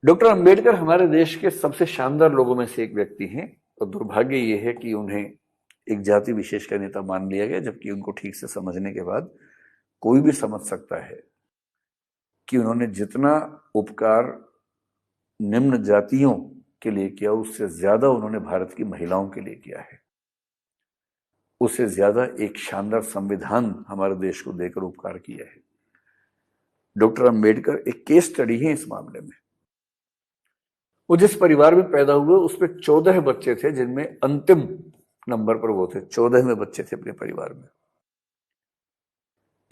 Doctor Ambedkar हमारे देश के सबसे शानदार लोगों में से एक व्यक्ति हैं और दुर्भाग्य ये है कि उन्हें एक जाति विशेष का नेता मान लिया गया, जबकि उनको ठीक से समझने के बाद कोई भी समझ सकता है कि उन्होंने जितना उपकार निम्न जातियों के लिए किया उससे ज्यादा उन्होंने भारत की महिलाओं के लिए किया है। उससे ज्यादा एक शानदार संविधान हमारे देश को देकर उपकार किया है। डॉक्टर अंबेडकर एक केस स्टडी है इस मामले में। वो जिस परिवार में पैदा हुए उसमें 14 बच्चे थे, जिनमें अंतिम नंबर पर वो थे। 14वें बच्चे थे अपने परिवार में।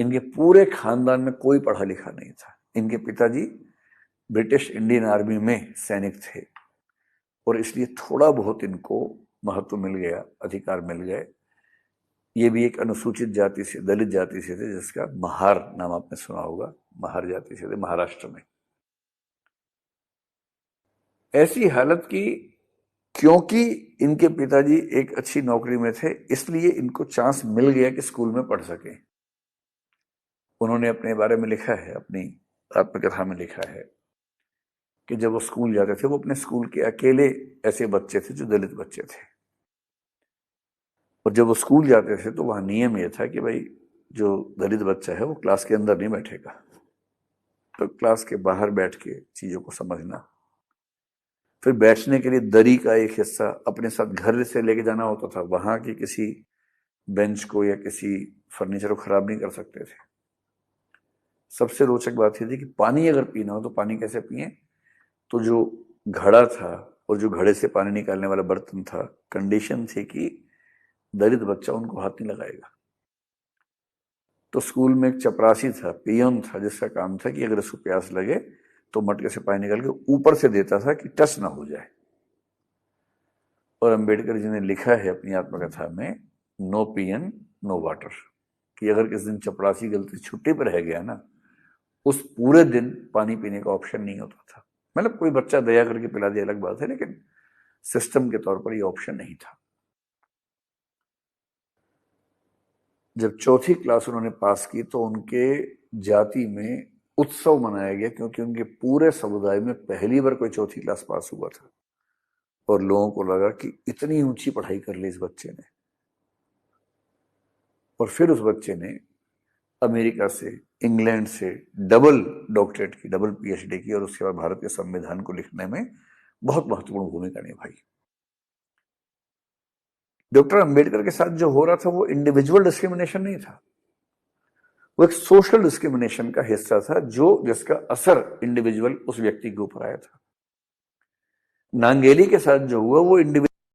इनके पूरे खानदान में कोई पढ़ा लिखा नहीं था। इनके पिताजी ब्रिटिश इंडियन आर्मी में सैनिक थे और इसलिए थोड़ा बहुत इनको महत्व मिल गया, अधिकार मिल गए। ये भी एक अनुसूचित जाति से, दलित जाति से थे, जिसका महार नाम आपने सुना होगा। महार जाति से थे, महाराष्ट्र में। ऐसी हालत की, क्योंकि इनके पिताजी एक अच्छी नौकरी में थे, इसलिए इनको चांस मिल गया कि स्कूल में पढ़ सके। उन्होंने अपने बारे में लिखा है, अपनी आत्मकथा में लिखा है कि जब वो स्कूल जाते थे, वो अपने स्कूल के अकेले ऐसे बच्चे थे जो दलित बच्चे थे। और जब वो स्कूल जाते थे तो वहां नियम यह था कि भाई जो दलित बच्चा है वो क्लास के अंदर नहीं बैठेगा, तो क्लास के बाहर बैठ के चीजों को समझना। फिर बैठने के लिए दरी का एक हिस्सा अपने साथ घर से लेके जाना होता था। वहां की किसी बेंच को या किसी फर्नीचर को खराब नहीं कर सकते थे। सबसे रोचक बात यह थी कि पानी अगर पीना हो तो पानी कैसे पिए। तो जो घड़ा था और जो घड़े से पानी निकालने वाला बर्तन था, कंडीशन थी कि दलित बच्चा उनको हाथ नहीं लगाएगा। तो स्कूल में एक चपरासी था, पियन था, जिसका काम था कि अगर उसको प्यास लगे तो मटके से पानी निकाल के ऊपर से देता था कि टच ना हो जाए। और अंबेडकर जी ने लिखा है अपनी आत्मकथा में, नो पियन नो वाटर, कि अगर किसी दिन चपरासी गलती छुट्टी पर रह गया ना, उस पूरे दिन पानी पीने का ऑप्शन नहीं होता था। मतलब कोई बच्चा दया करके पिला दिया अलग बात है, लेकिन सिस्टम के तौर पर ये ऑप्शन नहीं था। जब चौथी क्लास उन्होंने पास की तो उनके जाति में उत्सव मनाया गया, क्योंकि उनके पूरे समुदाय में पहली बार कोई चौथी क्लास पास हुआ था। और लोगों को लगा कि इतनी ऊंची पढ़ाई कर ली इस बच्चे ने। और फिर उस बच्चे ने अमेरिका से, इंग्लैंड से डबल डॉक्टरेट की, डबल पीएचडी की, और उसके बाद भारत के संविधान को लिखने में बहुत महत्वपूर्ण भूमिका निभाई। डॉक्टर अंबेडकर के साथ जो हो रहा था वो इंडिविजुअल डिस्क्रिमिनेशन नहीं था, वो एक सोशल डिस्क्रिमिनेशन का हिस्सा था, जिसका असर इंडिविजुअल उस व्यक्ति के ऊपर आया था। नांगेली के साथ जो हुआ वो इंडिविजुअल